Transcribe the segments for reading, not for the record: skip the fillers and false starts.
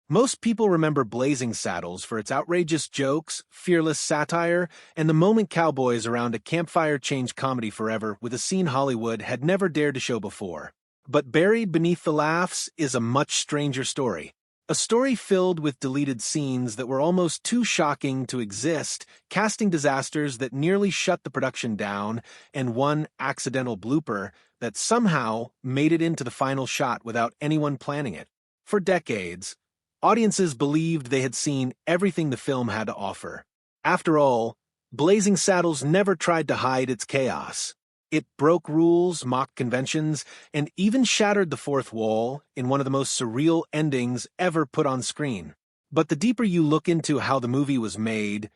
Most people remember Blazing Saddles for its outrageous jokes, fearless satire, and the moment cowboys around a campfire changed comedy forever with a scene Hollywood had never dared to show before. But buried beneath the laughs is a much stranger story. A story filled with deleted scenes that were almost too shocking to exist, casting disasters that nearly shut the production down, and one accidental blooper that somehow made it into the final shot without anyone planning it. For decades, audiences believed they had seen everything the film had to offer. After all, Blazing Saddles never tried to hide its chaos. It broke rules, mocked conventions, and even shattered the fourth wall in one of the most surreal endings ever put on screen. But the deeper you look into how the movie was made,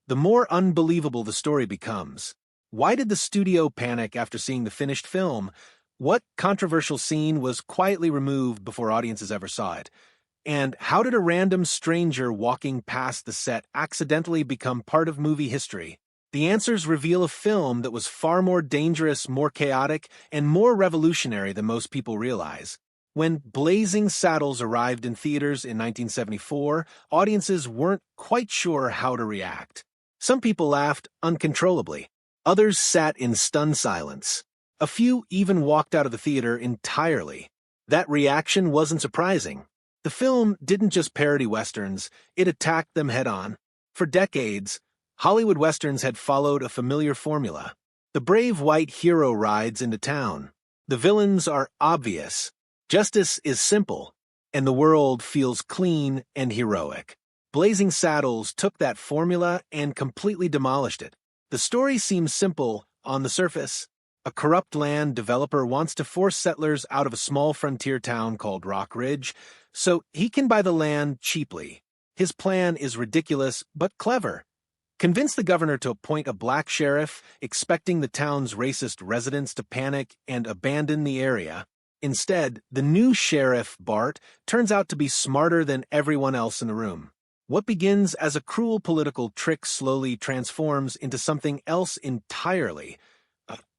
the more unbelievable the story becomes. Why did the studio panic after seeing the finished film? What controversial scene was quietly removed before audiences ever saw it? And how did a random stranger walking past the set accidentally become part of movie history? The answers reveal a film that was far more dangerous, more chaotic, and more revolutionary than most people realize. When Blazing Saddles arrived in theaters in 1974, audiences weren't quite sure how to react. Some people laughed uncontrollably. Others sat in stunned silence. A few even walked out of the theater entirely. That reaction wasn't surprising. The film didn't just parody westerns, it attacked them head-on. For decades, Hollywood westerns had followed a familiar formula. The brave white hero rides into town. The villains are obvious. Justice is simple, and the world feels clean and heroic. Blazing Saddles took that formula and completely demolished it. The story seems simple on the surface. A corrupt land developer wants to force settlers out of a small frontier town called Rock Ridge, so he can buy the land cheaply. His plan is ridiculous but clever. Convince the governor to appoint a black sheriff, expecting the town's racist residents to panic and abandon the area. Instead, the new sheriff, Bart, turns out to be smarter than everyone else in the room. What begins as a cruel political trick slowly transforms into something else entirely.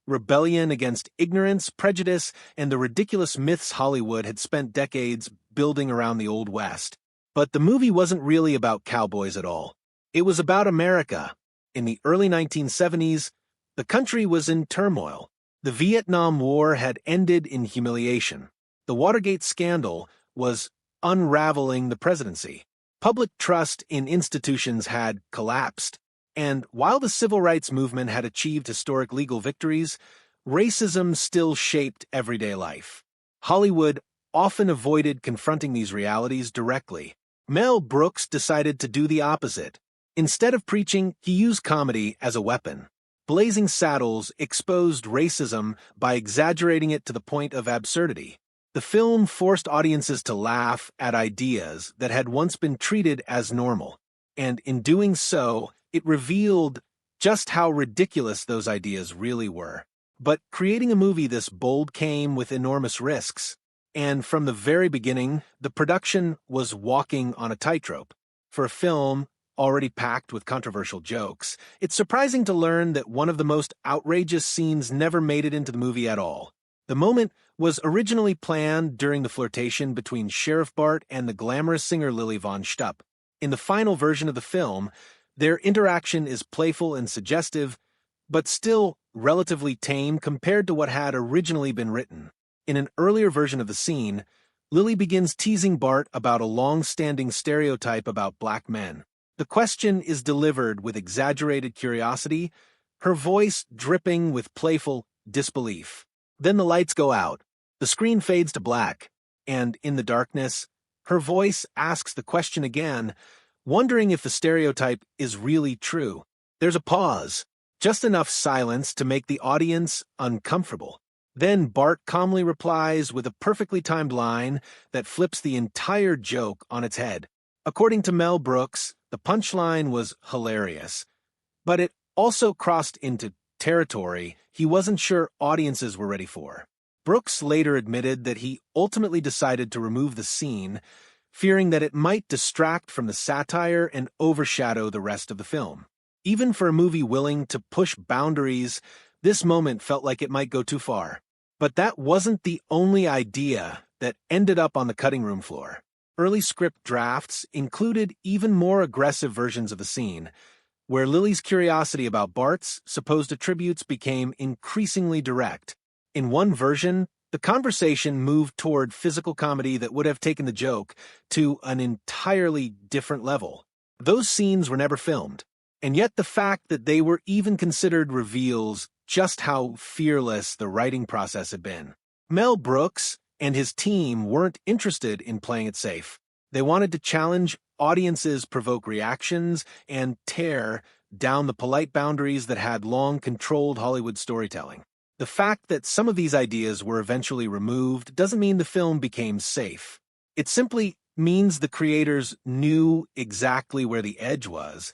Rebellion against ignorance, prejudice, and the ridiculous myths Hollywood had spent decades building around the Old West. But the movie wasn't really about cowboys at all. It was about America. In the early 1970s, the country was in turmoil. The Vietnam War had ended in humiliation. The Watergate scandal was unraveling the presidency. Public trust in institutions had collapsed. And while the civil rights movement had achieved historic legal victories, racism still shaped everyday life. Hollywood often avoided confronting these realities directly. Mel Brooks decided to do the opposite. Instead of preaching, he used comedy as a weapon. Blazing Saddles exposed racism by exaggerating it to the point of absurdity. The film forced audiences to laugh at ideas that had once been treated as normal, and in doing so, it revealed just how ridiculous those ideas really were. But creating a movie this bold came with enormous risks, and from the very beginning, the production was walking on a tightrope. For a film already packed with controversial jokes, it's surprising to learn that one of the most outrageous scenes never made it into the movie at all. The moment was originally planned during the flirtation between Sheriff Bart and the glamorous singer Lily Von Shtupp. In the final version of the film, their interaction is playful and suggestive, but still relatively tame compared to what had originally been written. In an earlier version of the scene, Lily begins teasing Bart about a long-standing stereotype about black men. The question is delivered with exaggerated curiosity, her voice dripping with playful disbelief. Then the lights go out, the screen fades to black, and in the darkness, her voice asks the question again, wondering if the stereotype is really true. There's a pause, just enough silence to make the audience uncomfortable. Then Bart calmly replies with a perfectly timed line that flips the entire joke on its head. According to Mel Brooks, the punchline was hilarious, but it also crossed into territory he wasn't sure audiences were ready for. Brooks later admitted that he ultimately decided to remove the scene, fearing that it might distract from the satire and overshadow the rest of the film. Even for a movie willing to push boundaries, this moment felt like it might go too far. But that wasn't the only idea that ended up on the cutting room floor. Early script drafts included even more aggressive versions of the scene, where Lily's curiosity about Bart's supposed attributes became increasingly direct. In one version, the conversation moved toward physical comedy that would have taken the joke to an entirely different level. Those scenes were never filmed, and yet the fact that they were even considered reveals just how fearless the writing process had been. Mel Brooks and his team weren't interested in playing it safe. They wanted to challenge audiences, provoke reactions, and tear down the polite boundaries that had long controlled Hollywood storytelling. The fact that some of these ideas were eventually removed doesn't mean the film became safe. It simply means the creators knew exactly where the edge was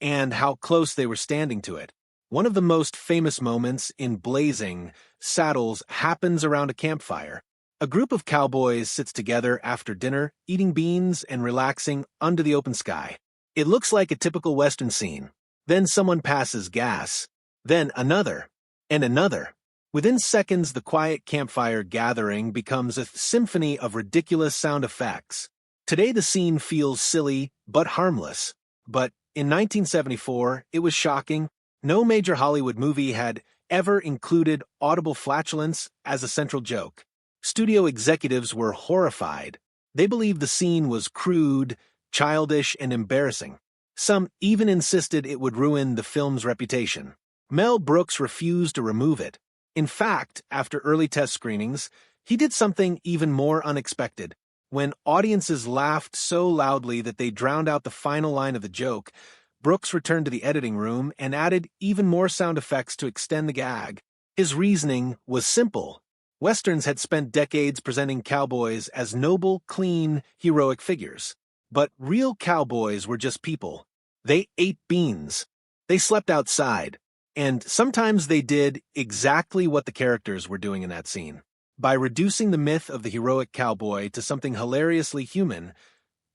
and how close they were standing to it. One of the most famous moments in Blazing Saddles happens around a campfire. A group of cowboys sits together after dinner, eating beans and relaxing under the open sky. It looks like a typical Western scene. Then someone passes gas. Then another. And another. Within seconds, the quiet campfire gathering becomes a symphony of ridiculous sound effects. Today the scene feels silly, but harmless. But in 1974, it was shocking. No major Hollywood movie had ever included audible flatulence as a central joke. Studio executives were horrified. They believed the scene was crude, childish, and embarrassing. Some even insisted it would ruin the film's reputation. Mel Brooks refused to remove it. In fact, after early test screenings, he did something even more unexpected. When audiences laughed so loudly that they drowned out the final line of the joke, Brooks returned to the editing room and added even more sound effects to extend the gag. His reasoning was simple. Westerns had spent decades presenting cowboys as noble, clean, heroic figures. But real cowboys were just people. They ate beans. They slept outside. And sometimes they did exactly what the characters were doing in that scene. By reducing the myth of the heroic cowboy to something hilariously human,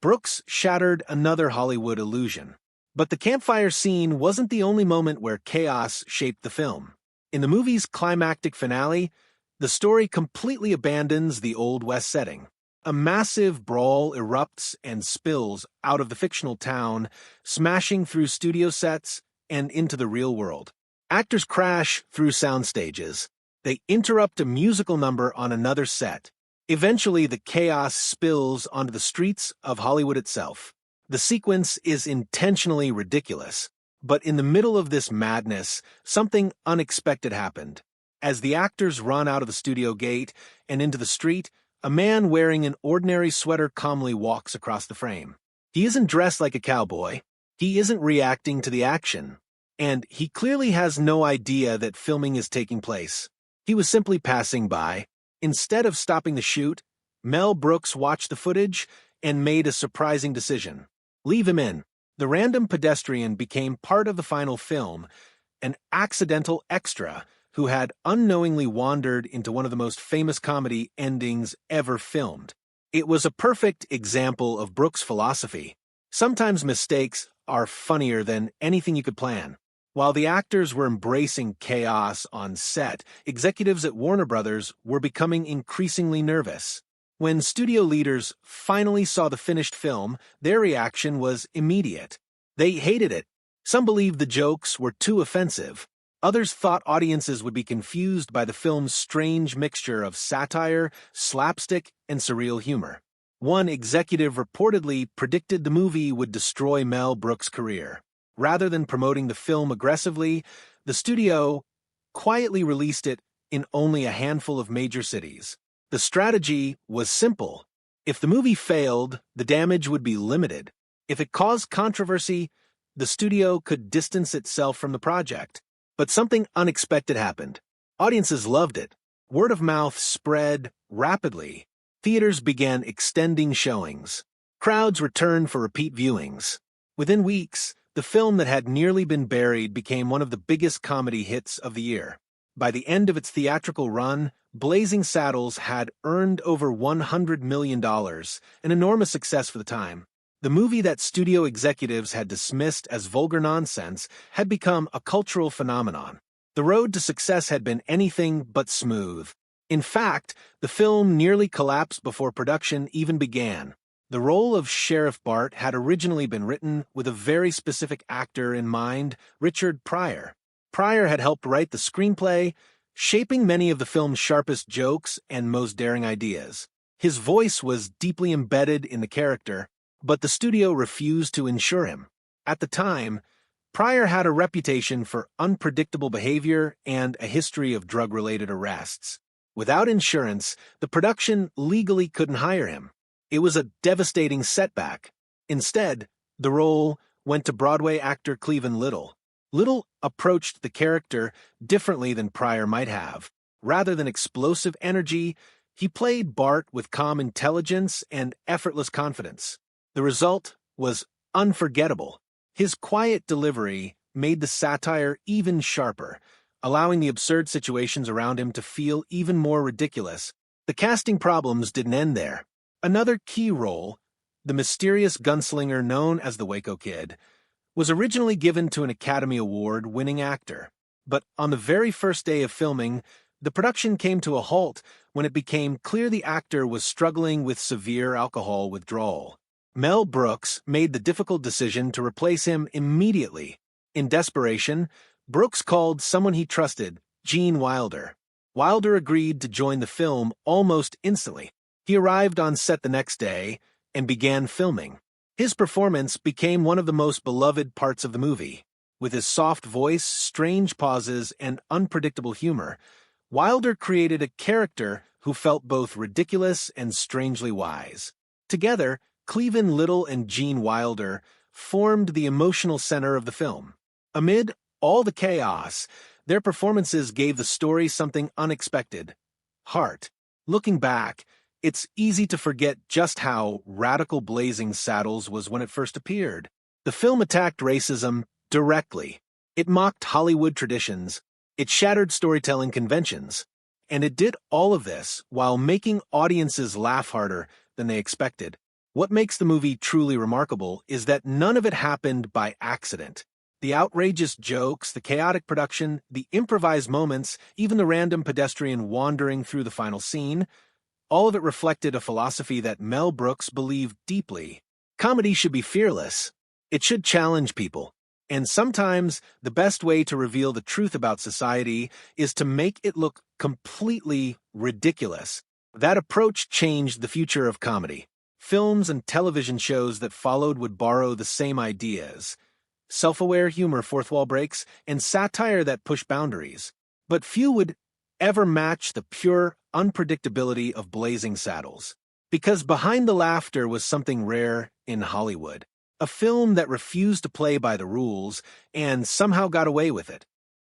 Brooks shattered another Hollywood illusion. But the campfire scene wasn't the only moment where chaos shaped the film. In the movie's climactic finale, the story completely abandons the Old West setting. A massive brawl erupts and spills out of the fictional town, smashing through studio sets and into the real world. Actors crash through sound stages. They interrupt a musical number on another set. Eventually, the chaos spills onto the streets of Hollywood itself. The sequence is intentionally ridiculous, but in the middle of this madness, something unexpected happened. As the actors run out of the studio gate and into the street, a man wearing an ordinary sweater calmly walks across the frame. He isn't dressed like a cowboy. He isn't reacting to the action. And he clearly has no idea that filming is taking place. He was simply passing by. Instead of stopping the shoot, Mel Brooks watched the footage and made a surprising decision. Leave him in. The random pedestrian became part of the final film, an accidental extra who had unknowingly wandered into one of the most famous comedy endings ever filmed. It was a perfect example of Brooks' philosophy. Sometimes mistakes are funnier than anything you could plan. While the actors were embracing chaos on set, executives at Warner Brothers were becoming increasingly nervous. When studio leaders finally saw the finished film, their reaction was immediate. They hated it. Some believed the jokes were too offensive. Others thought audiences would be confused by the film's strange mixture of satire, slapstick, and surreal humor. One executive reportedly predicted the movie would destroy Mel Brooks' career. Rather than promoting the film aggressively, the studio quietly released it in only a handful of major cities. The strategy was simple. If the movie failed, the damage would be limited. If it caused controversy, the studio could distance itself from the project. But something unexpected happened. Audiences loved it. Word of mouth spread rapidly. Theaters began extending showings. Crowds returned for repeat viewings. Within weeks, the film that had nearly been buried became one of the biggest comedy hits of the year. By the end of its theatrical run, Blazing Saddles had earned over $100 million, an enormous success for the time. The movie that studio executives had dismissed as vulgar nonsense had become a cultural phenomenon. The road to success had been anything but smooth. In fact, the film nearly collapsed before production even began. The role of Sheriff Bart had originally been written with a very specific actor in mind, Richard Pryor. Pryor had helped write the screenplay, shaping many of the film's sharpest jokes and most daring ideas. His voice was deeply embedded in the character, but the studio refused to insure him. At the time, Pryor had a reputation for unpredictable behavior and a history of drug-related arrests. Without insurance, the production legally couldn't hire him. It was a devastating setback. Instead, the role went to Broadway actor Cleveland Little. Little approached the character differently than Pryor might have. Rather than explosive energy, he played Bart with calm intelligence and effortless confidence. The result was unforgettable. His quiet delivery made the satire even sharper, allowing the absurd situations around him to feel even more ridiculous. The casting problems didn't end there. Another key role, the mysterious gunslinger known as the Waco Kid, was originally given to an Academy Award-winning actor. But on the very first day of filming, the production came to a halt when it became clear the actor was struggling with severe alcohol withdrawal. Mel Brooks made the difficult decision to replace him immediately. In desperation, Brooks called someone he trusted, Gene Wilder. Wilder agreed to join the film almost instantly. He arrived on set the next day and began filming. His performance became one of the most beloved parts of the movie. With his soft voice, strange pauses, and unpredictable humor, Wilder created a character who felt both ridiculous and strangely wise. Together, Cleveland Little and Gene Wilder formed the emotional center of the film. Amid all the chaos, their performances gave the story something unexpected: heart. Looking back, it's easy to forget just how radical Blazing Saddles was when it first appeared. The film attacked racism directly. It mocked Hollywood traditions. It shattered storytelling conventions. And it did all of this while making audiences laugh harder than they expected. What makes the movie truly remarkable is that none of it happened by accident. The outrageous jokes, the chaotic production, the improvised moments, even the random pedestrian wandering through the final scene, all of it reflected a philosophy that Mel Brooks believed deeply. Comedy should be fearless. It should challenge people. And sometimes the best way to reveal the truth about society is to make it look completely ridiculous. That approach changed the future of comedy. Films and television shows that followed would borrow the same ideas: self-aware humor, fourth wall breaks, and satire that pushed boundaries. But few would ever match the pure unpredictability of Blazing Saddles. Because behind the laughter was something rare in Hollywood. A film that refused to play by the rules and somehow got away with it.